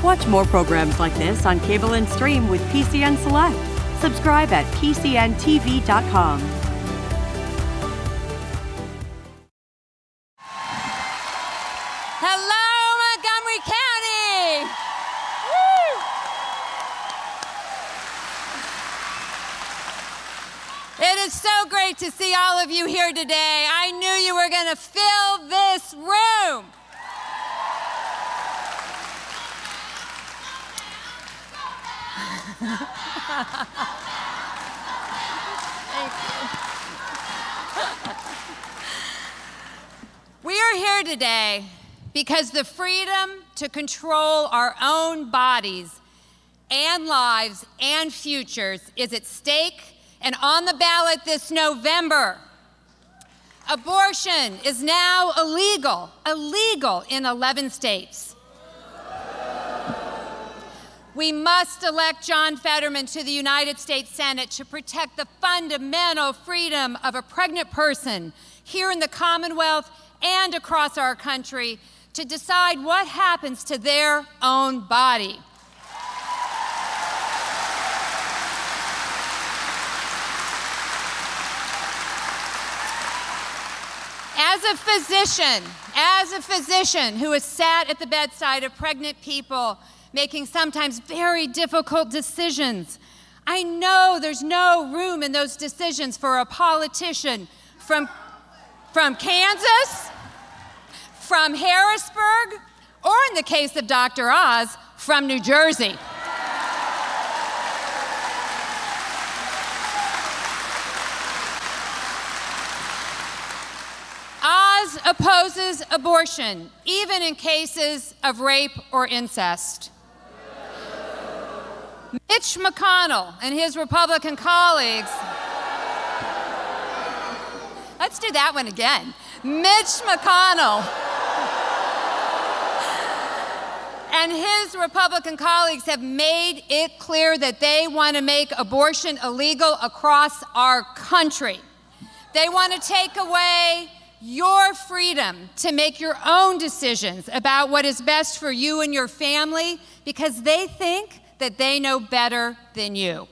Watch more programs like this on cable and stream with PCN Select. Subscribe at PCNTV.com. Hello, Montgomery County! Woo! It is so great to see all of you here today. I knew you were going to fill this room. Thank you. We are here today because the freedom to control our own bodies and lives and futures is at stake and on the ballot this November. Abortion is now illegal in 11 states. We must elect John Fetterman to the United States Senate to protect the fundamental freedom of a pregnant person here in the Commonwealth and across our country to decide what happens to their own body. As a physician who has sat at the bedside of pregnant people making sometimes very difficult decisions, I know there's no room in those decisions for a politician from Kansas, from Harrisburg, or in the case of Dr. Oz, from New Jersey. Oz opposes abortion, even in cases of rape or incest. Mitch McConnell and his Republican colleagues, let's do that one again. Mitch McConnell and his Republican colleagues have made it clear that they want to make abortion illegal across our country. They want to take away your freedom to make your own decisions about what is best for you and your family because they think that they know better than you.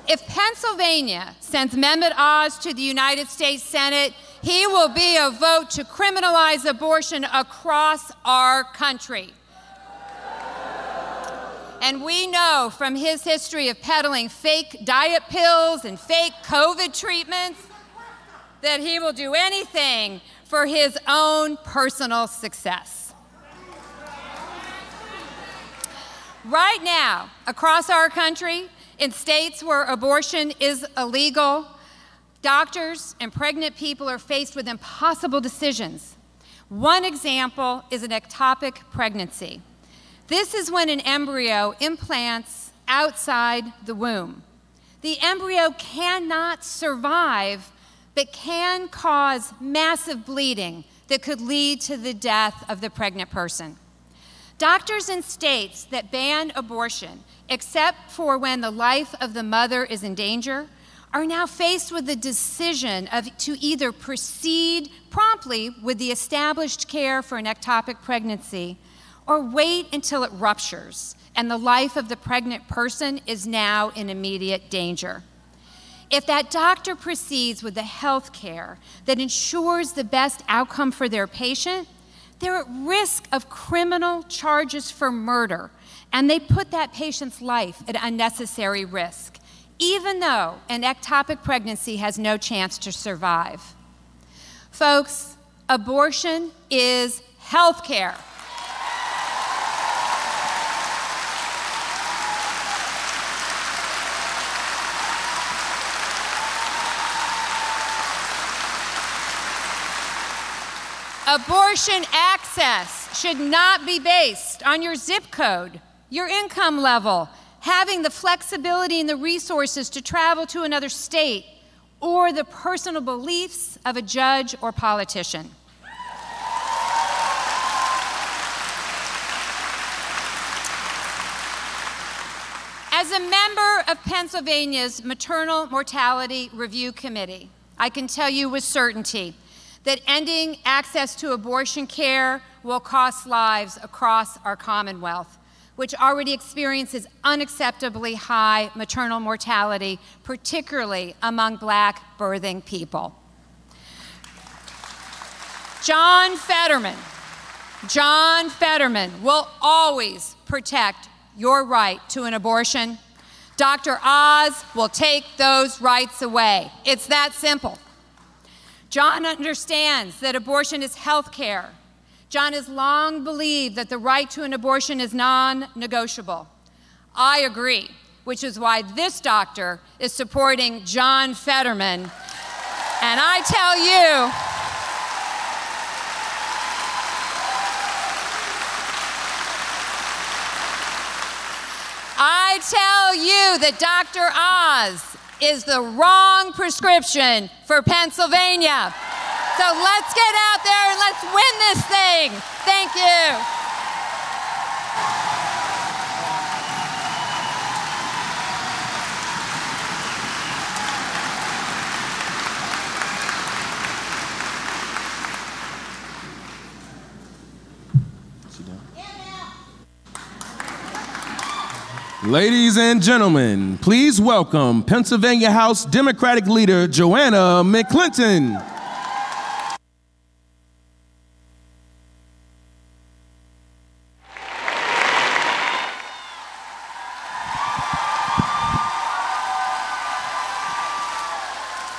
If Pennsylvania sends Mehmet Oz to the United States Senate, he will be a vote to criminalize abortion across our country. And we know from his history of peddling fake diet pills and fake COVID treatments that he will do anything for his own personal success. Right now, across our country, in states where abortion is illegal, doctors and pregnant people are faced with impossible decisions. One example is an ectopic pregnancy. This is when an embryo implants outside the womb. The embryo cannot survive, but can cause massive bleeding that could lead to the death of the pregnant person. Doctors in states that ban abortion, except for when the life of the mother is in danger, are now faced with the decision to either proceed promptly with the established care for an ectopic pregnancy or wait until it ruptures and the life of the pregnant person is now in immediate danger. If that doctor proceeds with the health care that ensures the best outcome for their patient, they're at risk of criminal charges for murder, and they put that patient's life at unnecessary risk, even though an ectopic pregnancy has no chance to survive. Folks, abortion is health care. Abortion access should not be based on your zip code, your income level, having the flexibility and the resources to travel to another state, or the personal beliefs of a judge or politician. As a member of Pennsylvania's Maternal Mortality Review Committee, I can tell you with certainty that ending access to abortion care will cost lives across our Commonwealth, which already experiences unacceptably high maternal mortality, particularly among Black birthing people. John Fetterman will always protect your right to an abortion. Dr. Oz will take those rights away. It's that simple. John understands that abortion is health care. John has long believed that the right to an abortion is non-negotiable. I agree, which is why this doctor is supporting John Fetterman. And I tell you that Dr. Oz is the wrong prescription for Pennsylvania. So let's get out there and let's win this thing. Thank you. Ladies and gentlemen, please welcome Pennsylvania House Democratic Leader Joanna McClinton.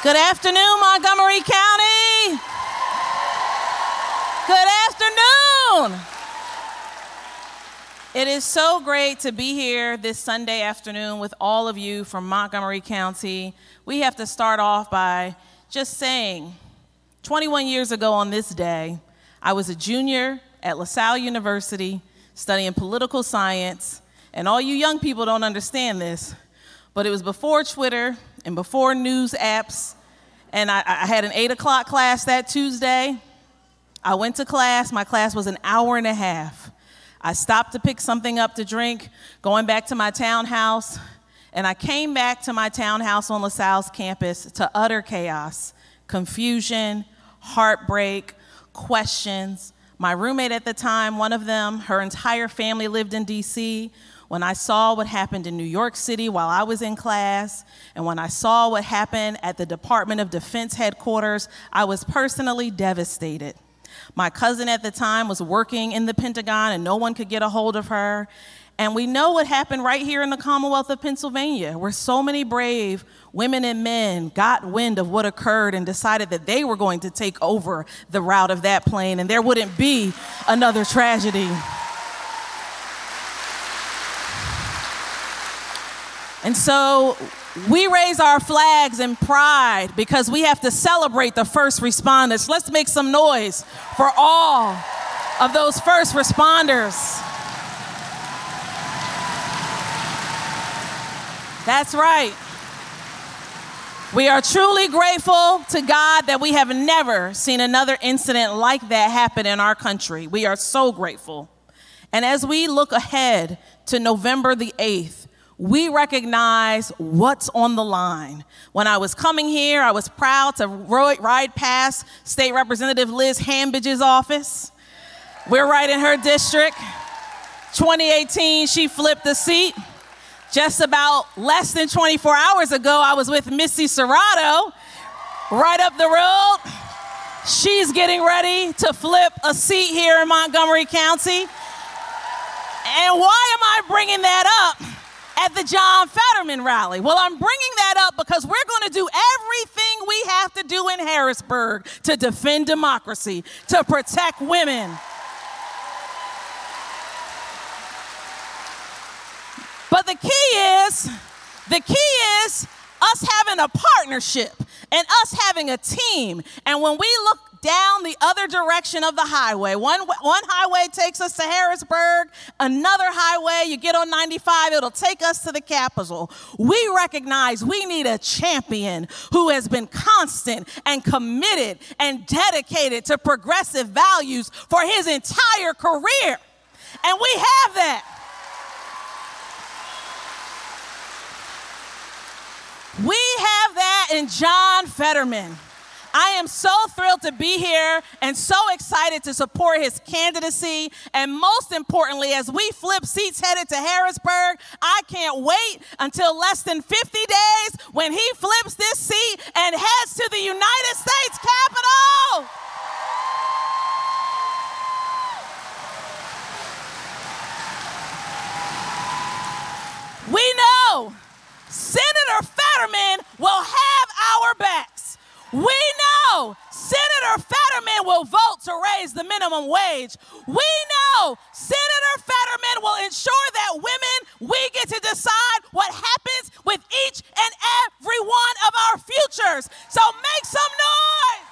Good afternoon, Montgomery County. Good afternoon. It is so great to be here this Sunday afternoon with all of you from Montgomery County. We have to start off by just saying, 21 years ago on this day, I was a junior at LaSalle University studying political science, and all you young people don't understand this, but it was before Twitter and before news apps, and I had an 8 o'clock class that Tuesday. I went to class. My class was an hour and a half. I stopped to pick something up to drink, going back to my townhouse, and I came back to my townhouse on LaSalle's campus to utter chaos, confusion, heartbreak, questions. My roommate at the time, one of them, her entire family lived in DC. When I saw what happened in New York City while I was in class, and when I saw what happened at the Department of Defense headquarters, I was personally devastated. My cousin at the time was working in the Pentagon and no one could get a hold of her. And we know what happened right here in the Commonwealth of Pennsylvania, where so many brave women and men got wind of what occurred and decided that they were going to take over the route of that plane and there wouldn't be another tragedy. And so we raise our flags in pride because we have to celebrate the first responders. Let's make some noise for all of those first responders. That's right. We are truly grateful to God that we have never seen another incident like that happen in our country. We are so grateful. And as we look ahead to November the 8th, we recognize what's on the line. When I was coming here, I was proud to ride past State Representative Liz Hambidge's office. We're right in her district. 2018, she flipped the seat. Just about less than 24 hours ago, I was with Missy Serrato right up the road. She's getting ready to flip a seat here in Montgomery County. And why am I bringing that up at the John Fetterman rally? Well, I'm bringing that up because we're going to do everything we have to do in Harrisburg to defend democracy, to protect women. But the key is us having a partnership and us having a team. And when we look down the other direction of the highway, one highway takes us to Harrisburg, another highway, you get on 95, it'll take us to the Capitol. We recognize we need a champion who has been constant and committed and dedicated to progressive values for his entire career. And we have that. We have that in John Fetterman. I am so thrilled to be here and so excited to support his candidacy. And most importantly, as we flip seats headed to Harrisburg, I can't wait until less than 50 days when he flips this seat and heads to the United States Capitol. We know Senator Fetterman will have our backs. We know Senator Fetterman will vote to raise the minimum wage. We know Senator Fetterman will ensure that women, we get to decide what happens with each and every one of our futures. So make some noise.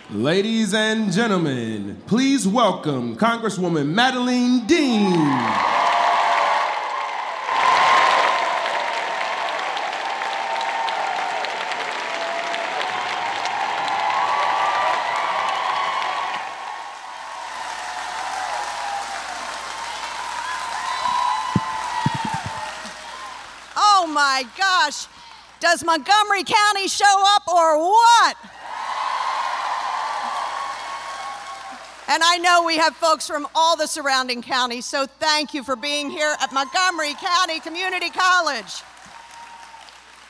Ladies and gentlemen, please welcome Congresswoman Madeline Dean. Oh my gosh, does Montgomery County show up or what? And I know we have folks from all the surrounding counties, so thank you for being here at Montgomery County Community College.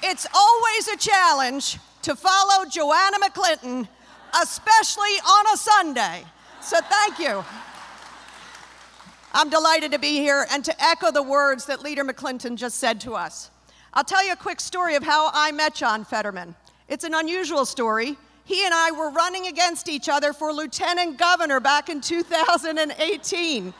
It's always a challenge to follow Joanna McClinton, especially on a Sunday. So thank you. I'm delighted to be here and to echo the words that Leader McClinton just said to us. I'll tell you a quick story of how I met John Fetterman. It's an unusual story. He and I were running against each other for lieutenant governor back in 2018.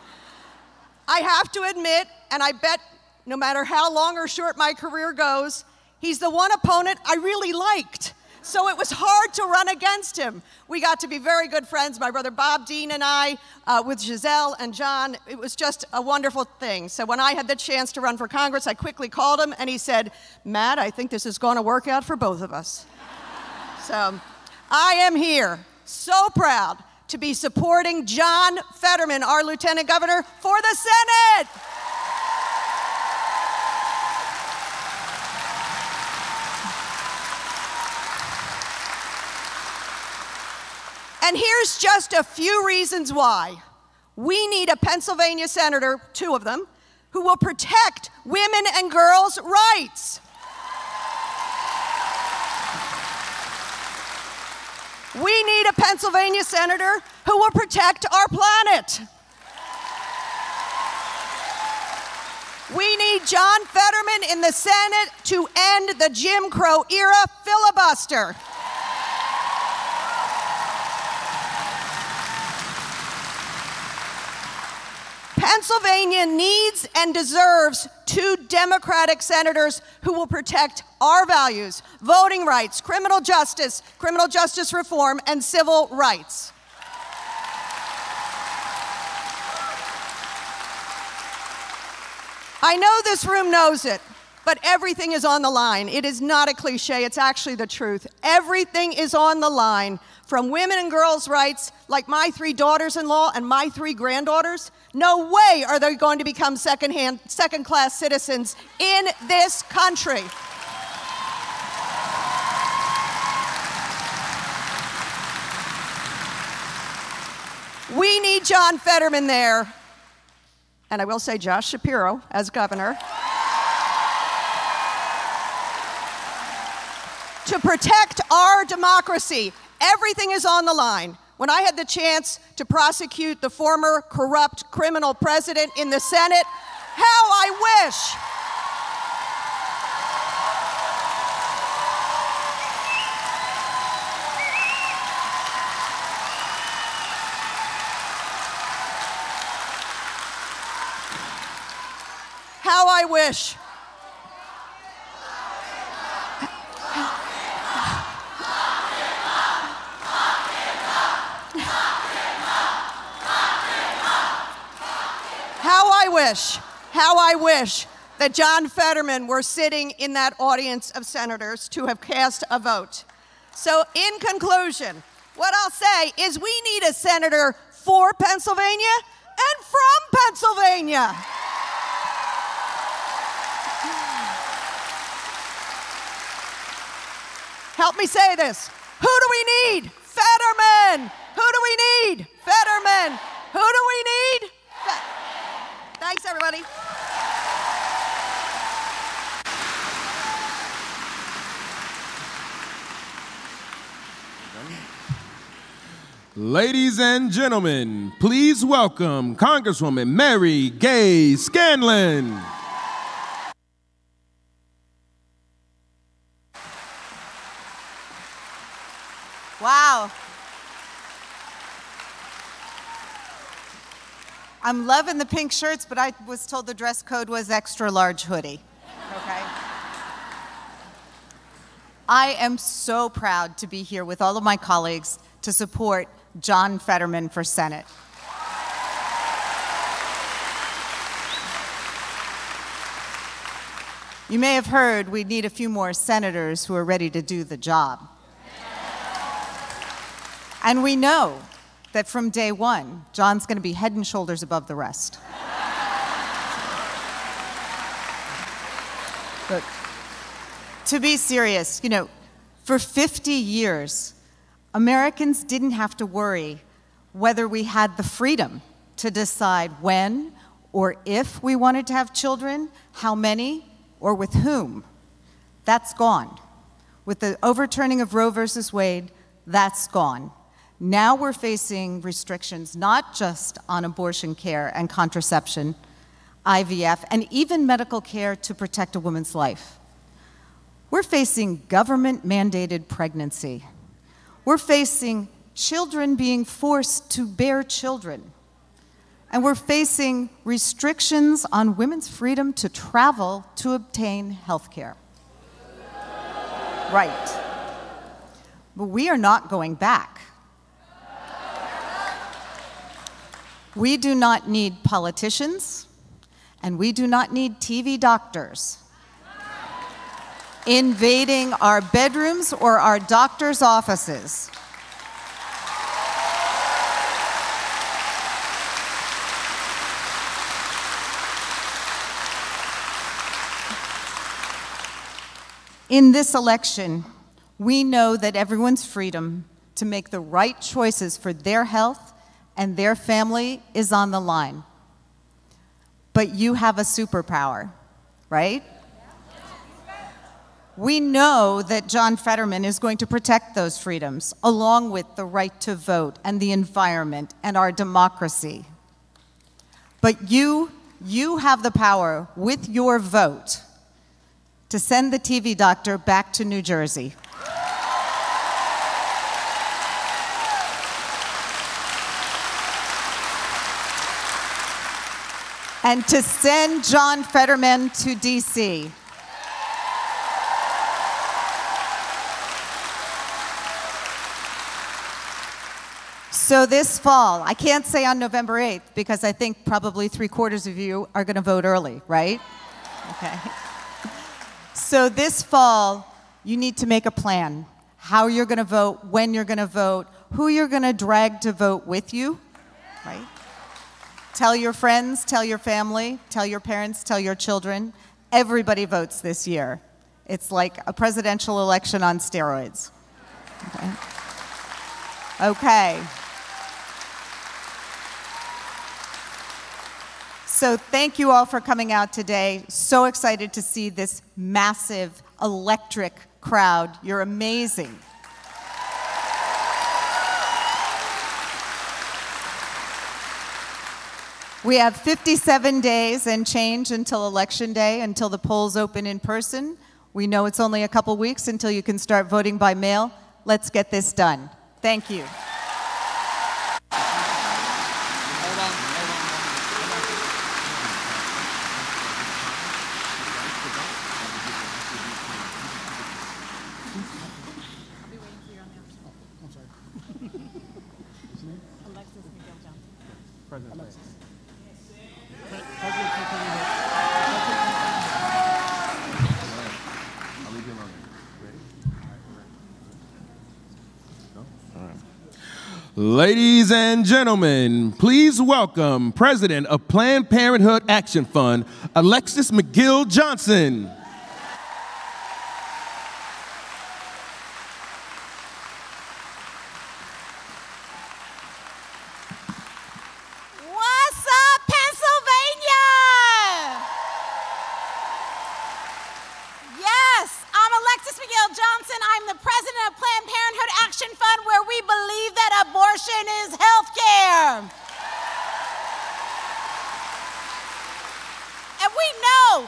I have to admit, and I bet no matter how long or short my career goes, he's the one opponent I really liked. So it was hard to run against him. We got to be very good friends, my brother Bob Dean and I, with Giselle and John. It was just a wonderful thing. So when I had the chance to run for Congress, I quickly called him and he said, "Matt, I think this is going to work out for both of us." So I am here, so proud to be supporting John Fetterman, our Lieutenant Governor, for the Senate. And here's just a few reasons why. We need a Pennsylvania senator, 2 of them, who will protect women and girls' rights. We need a Pennsylvania senator who will protect our planet. We need John Fetterman in the Senate to end the Jim Crow era filibuster. Pennsylvania needs and deserves 2 Democratic senators who will protect our values, voting rights, criminal justice reform, and civil rights. I know this room knows it, but everything is on the line. It is not a cliche, it's actually the truth. Everything is on the line, from women and girls' rights, like my 3 daughters-in-law and my 3 granddaughters. No way are they going to become second-class citizens in this country. We need John Fetterman there, and I will say Josh Shapiro as governor, to protect our democracy. Everything is on the line. When I had the chance to prosecute the former corrupt criminal president in the Senate, how I wish. How I wish. How I wish that John Fetterman were sitting in that audience of senators to have cast a vote. So in conclusion, what I'll say is we need a senator for Pennsylvania and from Pennsylvania. Help me say this. Who do we need? Fetterman. Who do we need? Fetterman. Who do we need? Thanks, everybody. Ladies and gentlemen, please welcome Congresswoman Mary Gay Scanlon. Wow. I'm loving the pink shirts, but I was told the dress code was extra large hoodie. Okay. I am so proud to be here with all of my colleagues to support John Fetterman for Senate. You may have heard we need a few more senators who are ready to do the job. And we know that from day one, John's going to be head and shoulders above the rest. But to be serious, you know, for 50 years, Americans didn't have to worry whether we had the freedom to decide when or if we wanted to have children, how many, or with whom. That's gone. With the overturning of Roe versus Wade, that's gone. Now we're facing restrictions not just on abortion care and contraception, IVF, and even medical care to protect a woman's life. We're facing government-mandated pregnancy. We're facing children being forced to bear children. And we're facing restrictions on women's freedom to travel to obtain health care. Right. But we are not going back. We do not need politicians, and we do not need TV doctors invading our bedrooms or our doctors' offices. In this election, we know that everyone's freedom to make the right choices for their health and their family is on the line. But you have a superpower, right? We know that John Fetterman is going to protect those freedoms, along with the right to vote and the environment and our democracy. But you have the power, with your vote, to send the TV doctor back to New Jersey. And to send John Fetterman to DC. So this fall, I can't say on November 8th because I think probably 3/4 of you are going to vote early, right? Okay. So this fall, you need to make a plan. How you're going to vote, when you're going to vote, who you're going to drag to vote with you, right? Tell your friends, tell your family, tell your parents, tell your children. Everybody votes this year. It's like a presidential election on steroids. Okay. Okay. So thank you all for coming out today. So excited to see this massive, electric crowd. You're amazing. We have 57 days and change until Election Day, until the polls open in person. We know it's only a couple weeks until you can start voting by mail. Let's get this done. Thank you. Ladies and gentlemen, please welcome President of Planned Parenthood Action Fund, Alexis McGill Johnson. What's up, Pennsylvania? Yes, I'm Alexis McGill Johnson. I'm the president of Planned Parenthood Action Fund, where we believe that abortion is health care. And we know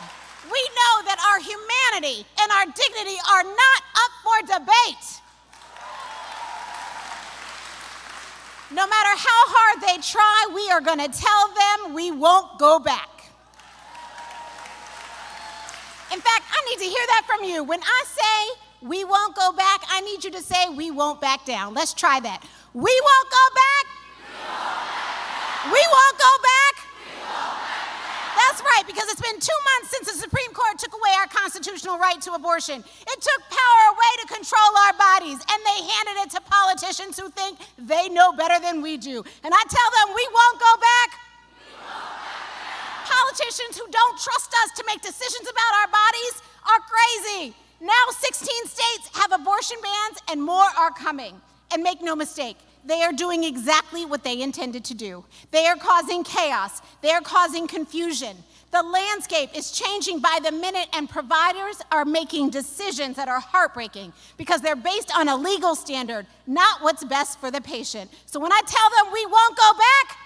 that our humanity and our dignity are not up for debate. No matter how hard they try, we are going to tell them we won't go back. In fact, I need to hear that from you. When I say we won't go back, I need you to say we won't back down. Let's try that. We won't go back. We won't go back. That's right, because it's been 2 months since the Supreme Court took away our constitutional right to abortion. It took power away to control our bodies, and they handed it to politicians who think they know better than we do. And I tell them we won't go back. Politicians who don't trust us to make decisions about our bodies are crazy. Now 16 states have abortion bans, and more are coming. And make no mistake, they are doing exactly what they intended to do. They are causing chaos. They are causing confusion. The landscape is changing by the minute, and providers are making decisions that are heartbreaking because they're based on a legal standard, not what's best for the patient. So when I tell them we won't go back,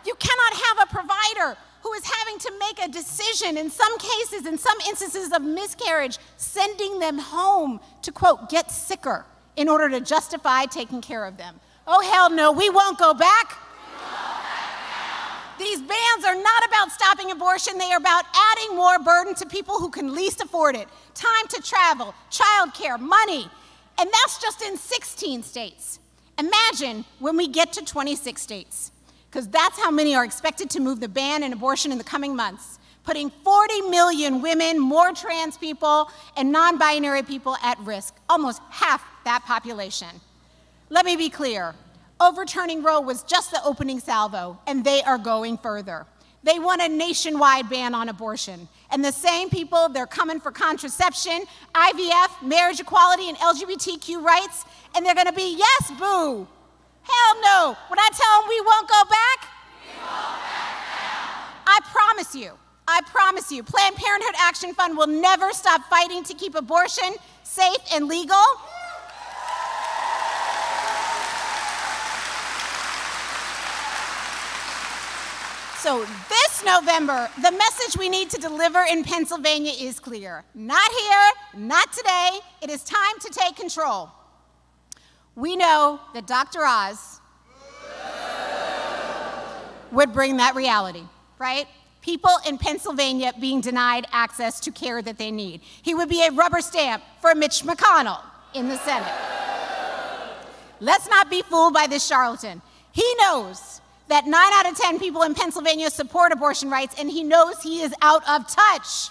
you cannot have a provider who is having to make a decision, in some cases, in some instances of miscarriage, sending them home to, quote, get sicker in order to justify taking care of them. Oh, hell no, we won't go back. These bans are not about stopping abortion. They are about adding more burden to people who can least afford it. Time to travel, childcare, money. And that's just in 16 states. Imagine when we get to 26 states, because that's how many are expected to move the ban in abortion in the coming months, putting 40 million women, more trans people, and non-binary people at risk, almost half that population. Let me be clear. Overturning Roe was just the opening salvo, and they are going further. They want a nationwide ban on abortion. And the same people, they're coming for contraception, IVF, marriage equality, and LGBTQ rights, and they're gonna be yes, boo. Hell no. When I tell them we won't go back, I promise you, Planned Parenthood Action Fund will never stop fighting to keep abortion safe and legal. So this November, the message we need to deliver in Pennsylvania is clear. Not here, not today. It is time to take control. We know that Dr. Oz would bring that reality, right? People in Pennsylvania being denied access to care that they need. He would be a rubber stamp for Mitch McConnell in the Senate. Let's not be fooled by this charlatan. He knows that 9 out of 10 people in Pennsylvania support abortion rights, and he knows he is out of touch.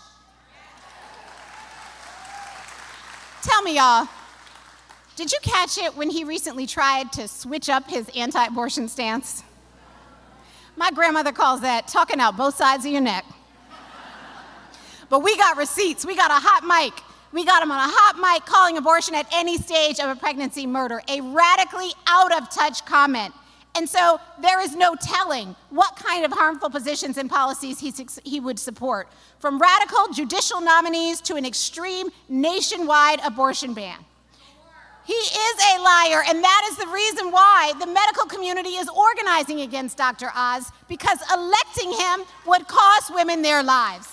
Tell me, y'all, did you catch it when he recently tried to switch up his anti-abortion stance? My grandmother calls that talking out both sides of your neck. But we got receipts. We got a hot mic. We got him on a hot mic calling abortion at any stage of a pregnancy murder, a radically out-of-touch comment. And so there is no telling what kind of harmful positions and policies he would support, from radical judicial nominees to an extreme nationwide abortion ban. He is a liar, and that is the reason why the medical community is organizing against Dr. Oz, because electing him would cost women their lives.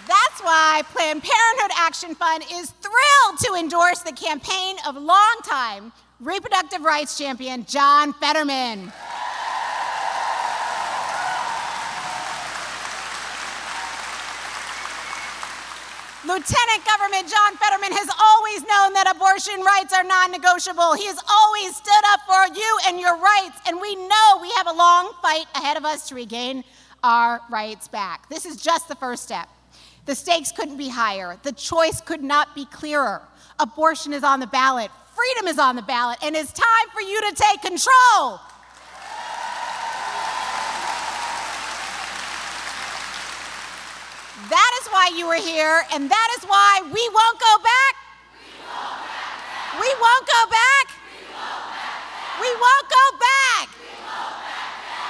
That's why Planned Parenthood Action Fund is thrilled to endorse the campaign of longtime reproductive rights champion John Fetterman. Lieutenant Government John Fetterman has always known that abortion rights are non-negotiable. He has always stood up for you and your rights, and we know we have a long fight ahead of us to regain our rights back. This is just the first step. The stakes couldn't be higher. The choice could not be clearer. Abortion is on the ballot. Freedom is on the ballot. And it's time for you to take control. That is why you are here, and that is why we won't go back. We won't go back. We won't go back.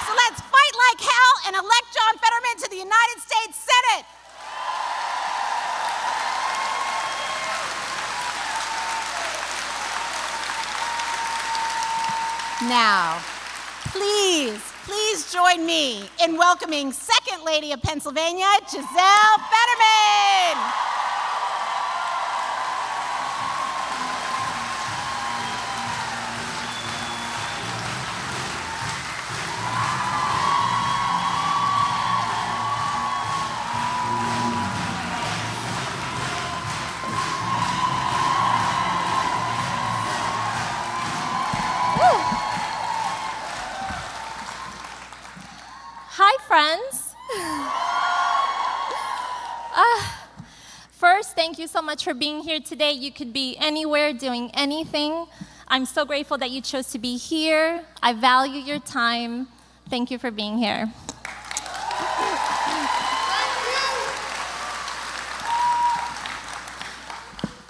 So let's fight like hell and elect John Fetterman to the United States Senate. Now, please join me in welcoming Second Lady of Pennsylvania, Giselle Fetterman. Hi, friends. First, thank you so much for being here today. You could be anywhere doing anything. I'm so grateful that you chose to be here. I value your time. Thank you for being here.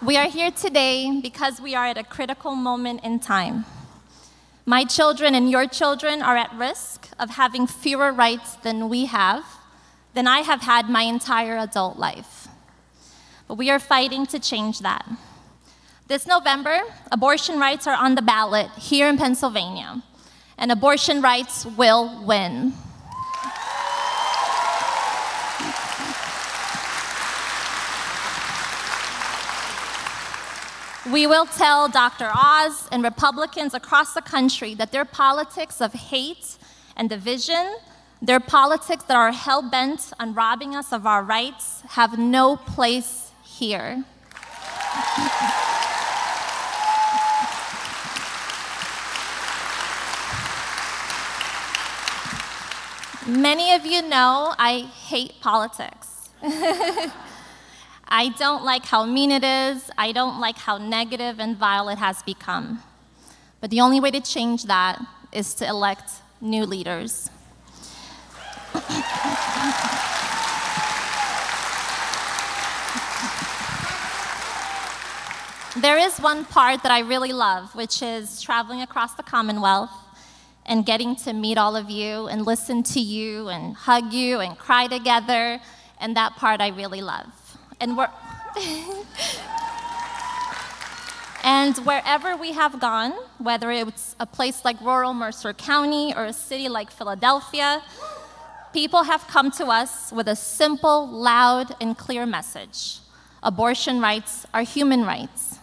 We are here today because we are at a critical moment in time. My children and your children are at risk of having fewer rights than I have had my entire adult life. But we are fighting to change that. This November, abortion rights are on the ballot here in Pennsylvania, and abortion rights will win. We will tell Dr. Oz and Republicans across the country that their politics of hate and division, their politics that are hell-bent on robbing us of our rights, have no place here. Many of you know I hate politics. I don't like how mean it is. I don't like how negative and vile it has become. But the only way to change that is to elect new leaders. There is one part that I really love, which is traveling across the Commonwealth and getting to meet all of you and listen to you and hug you and cry together, and that part I really love. And wherever we have gone, whether it's a place like rural Mercer County or a city like Philadelphia, people have come to us with a simple, loud, and clear message. Abortion rights are human rights.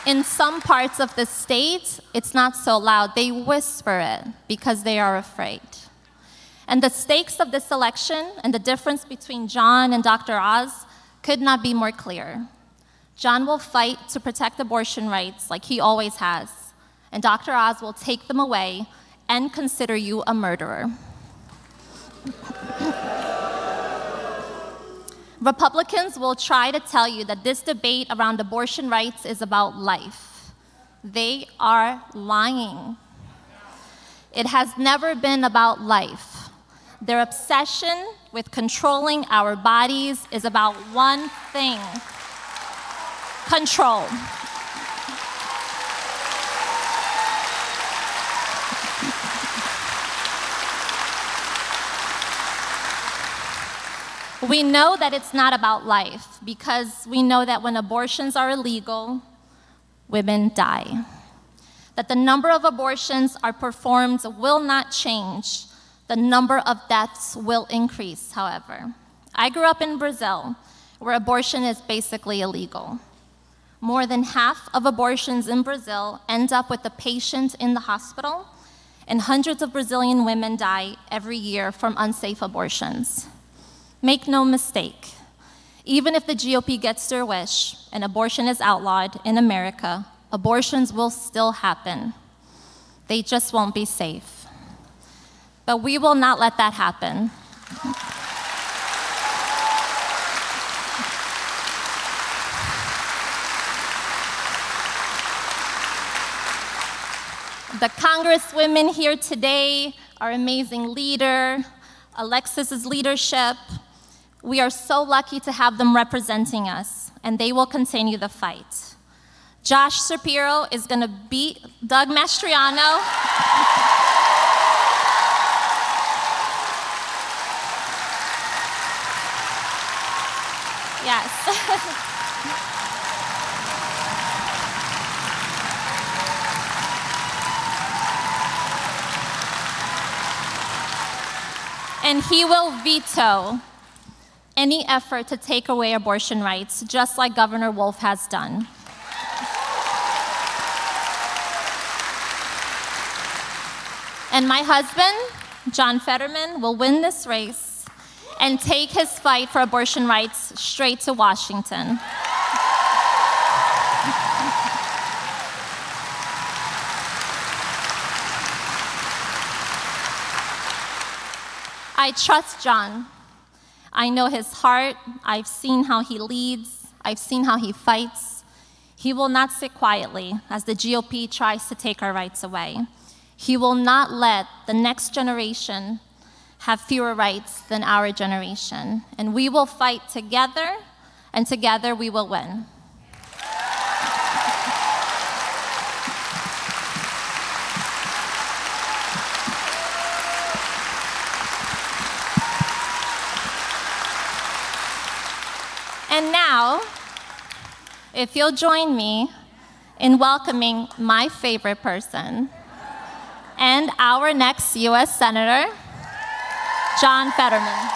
In some parts of the state, it's not so loud. They whisper it because they are afraid. And the stakes of this election and the difference between John and Dr. Oz could not be more clear. John will fight to protect abortion rights like he always has, and Dr. Oz will take them away and consider you a murderer. Republicans will try to tell you that this debate around abortion rights is about life. They are lying. It has never been about life. Their obsession with controlling our bodies is about one thing: control. We know that it's not about life because we know that when abortions are illegal, women die. That the number of abortions are performed will not change. The number of deaths will increase, however. I grew up in Brazil, where abortion is basically illegal. More than half of abortions in Brazil end up with the patient in the hospital, and hundreds of Brazilian women die every year from unsafe abortions. Make no mistake, Even if the GOP gets their wish and abortion is outlawed in America, abortions will still happen. They just won't be safe. But we will not let that happen. The Congresswomen here today, our amazing leader, Alexis's leadership, we are so lucky to have them representing us, and they will continue the fight. Josh Shapiro is going to beat Doug Mastriano. Yes. And he will veto any effort to take away abortion rights, just like Governor Wolf has done. And my husband, John Fetterman, will win this race and take his fight for abortion rights straight to Washington. I trust John. I know his heart. I've seen how he leads. I've seen how he fights. He will not sit quietly as the GOP tries to take our rights away. He will not let the next generation have fewer rights than our generation. And we will fight together, and together we will win. And now, if you'll join me in welcoming my favorite person and our next U.S. Senator, John Fetterman.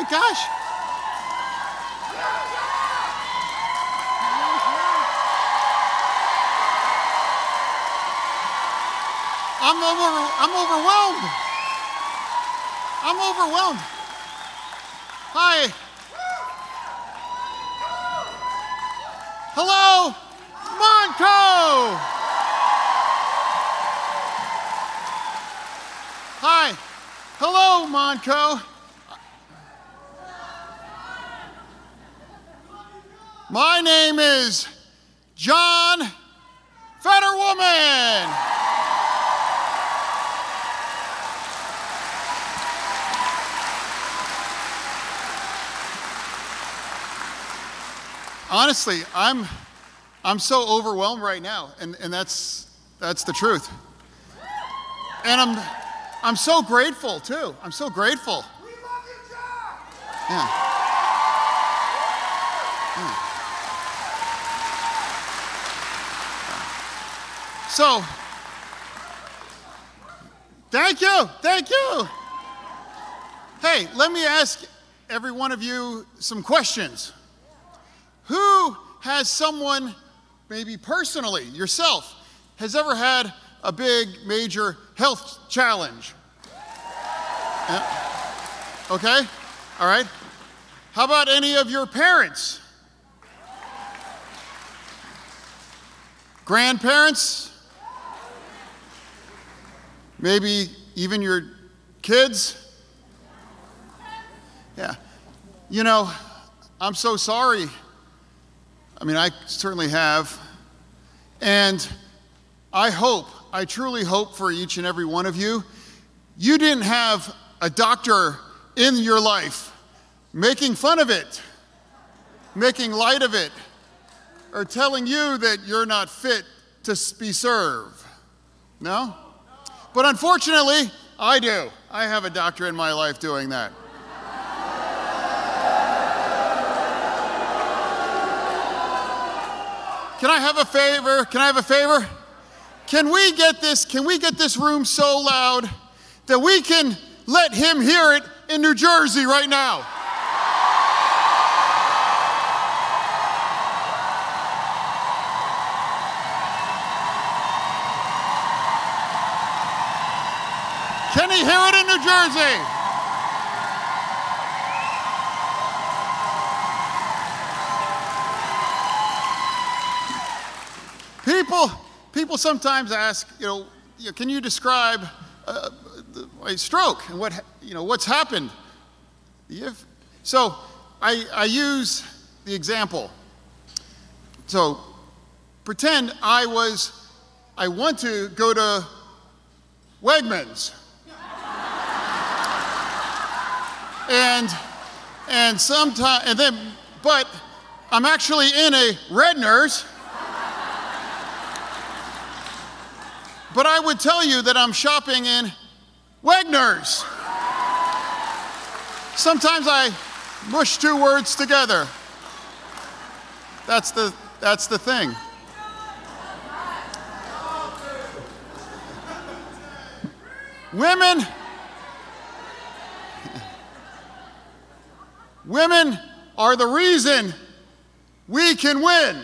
Gosh. I'm overwhelmed. I'm overwhelmed. Hi. Hello, Monco. Hi. Hello, Monco. My name is John Fetterman. Honestly, I'm so overwhelmed right now, and that's the truth. And I'm so grateful too. I'm so grateful. We love you, John. Yeah. So, thank you. Hey, let me ask every one of you some questions. Who has someone, maybe personally, yourself, has ever had a big, major health challenge? Yeah. Okay, all right. How about any of your parents? Grandparents? Maybe even your kids? Yeah. You know, I'm so sorry. I mean, I certainly have. And I truly hope for each and every one of you, you didn't have a doctor in your life making fun of it. making light of it or telling you that you're not fit to be served. No? But unfortunately, I do. I have a doctor in my life doing that. Can I have a favor? Can I have a favor? Can we get this room so loud that we can let him hear it in New Jersey right now? Can he hear it in New Jersey? People sometimes ask, can you describe a stroke and what's happened? So I use the example. So pretend I want to go to Wegmans. But I'm actually in a Redner's. But I would tell you that I'm shopping in Wegner's. Sometimes I mush two words together. That's the thing. Women are the reason we can win.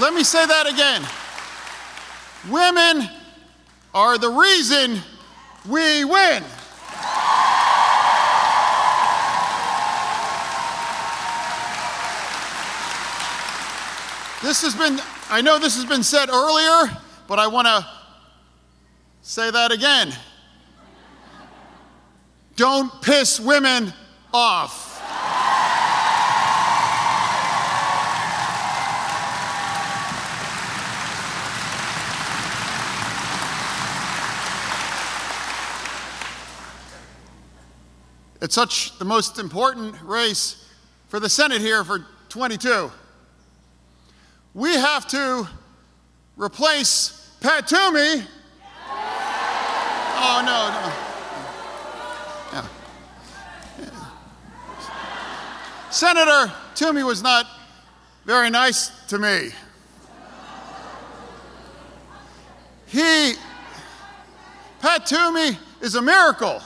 Let me say that again. Women are the reason we win. I know this has been said earlier, but I want to say that again. Don't piss women off. It's such the most important race for the Senate here for 22. We have to replace Pat Toomey. Oh, no. Yeah. Senator Toomey was not very nice to me. Pat Toomey is a miracle.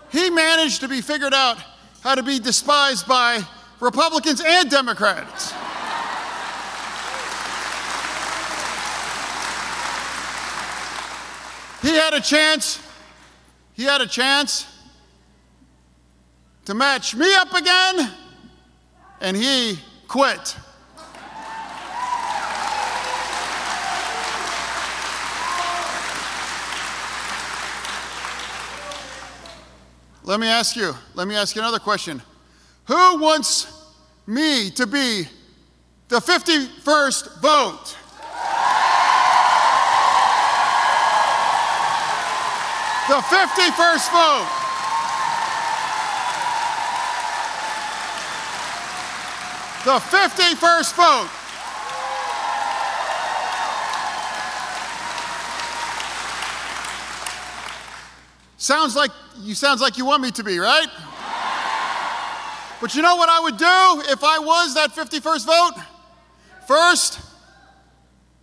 He managed to be figured out how to be despised by Republicans and Democrats. He had a chance to match me up again, and he quit. Let me ask you another question. Who wants me to be the 51st vote? The 51st vote. The 51st vote. Sounds like you want me to be, right? But you know what I would do if I was that 51st vote? First,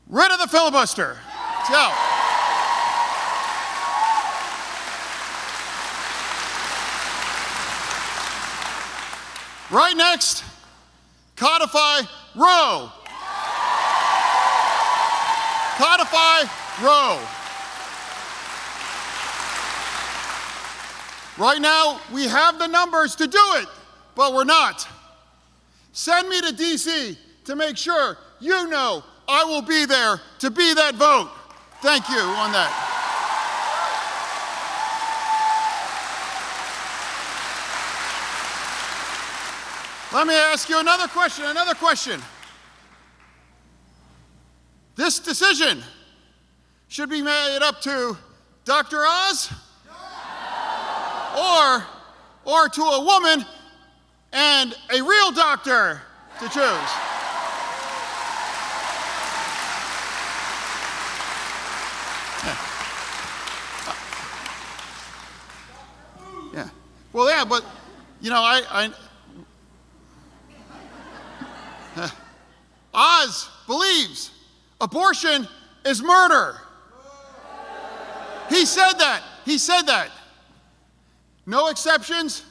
rid of the filibuster. So, right next, codify Roe. Codify Roe. Right now, we have the numbers to do it, but we're not. Send me to DC to make sure you know I will be there to be that vote. Thank you on that. Let me ask you another question. This decision should be made up to Dr. Oz? Or to a woman and a real doctor to choose? Yeah. Well, yeah, but, you know, Oz believes abortion is murder. He said that. He said that. No exceptions,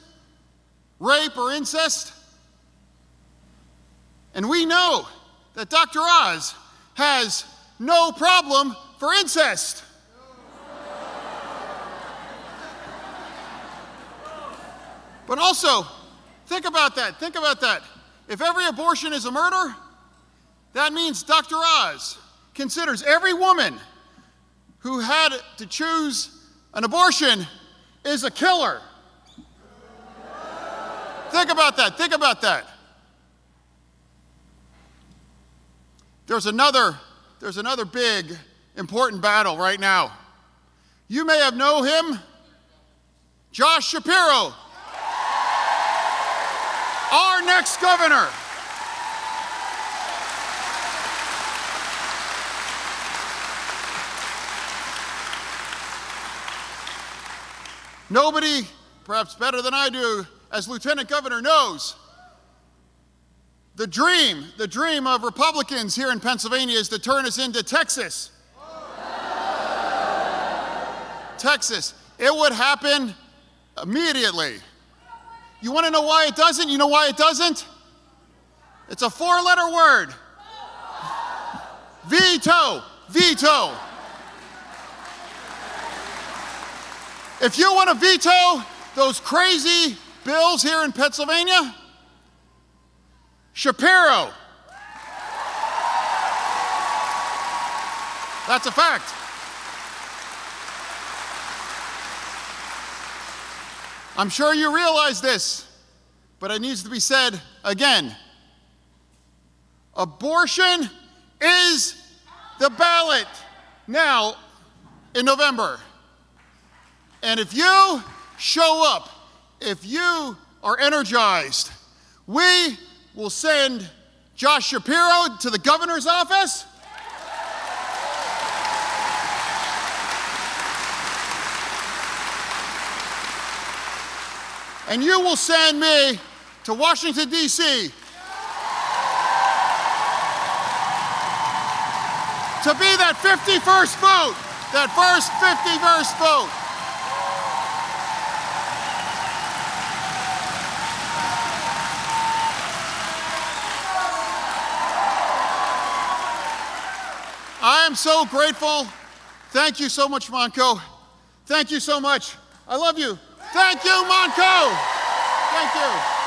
rape or incest. And we know that Dr. Oz has no problem for incest. But also, think about that. Think about that. If every abortion is a murder, that means Dr. Oz considers every woman who had to choose an abortion is a killer. Think about that. Think about that. There's another big, important battle right now. You may have known him, Josh Shapiro, our next governor. Nobody, perhaps better than I do, as lieutenant governor, knows the dream of Republicans here in Pennsylvania is to turn us into Texas. Texas. It would happen immediately. You want to know why it doesn't? You know why it doesn't? It's a 4-letter word. Veto. Veto. If you want to veto those crazy bills here in Pennsylvania, Shapiro. That's a fact. I'm sure you realize this, but it needs to be said again. Abortion is the ballot now in November. And if you show up, if you are energized, we will send Josh Shapiro to the governor's office. And you will send me to Washington, D.C. to be that 51st vote, that first 51st vote. I am so grateful. Thank you so much, Monco. Thank you so much. I love you. Thank you, Monco. Thank you.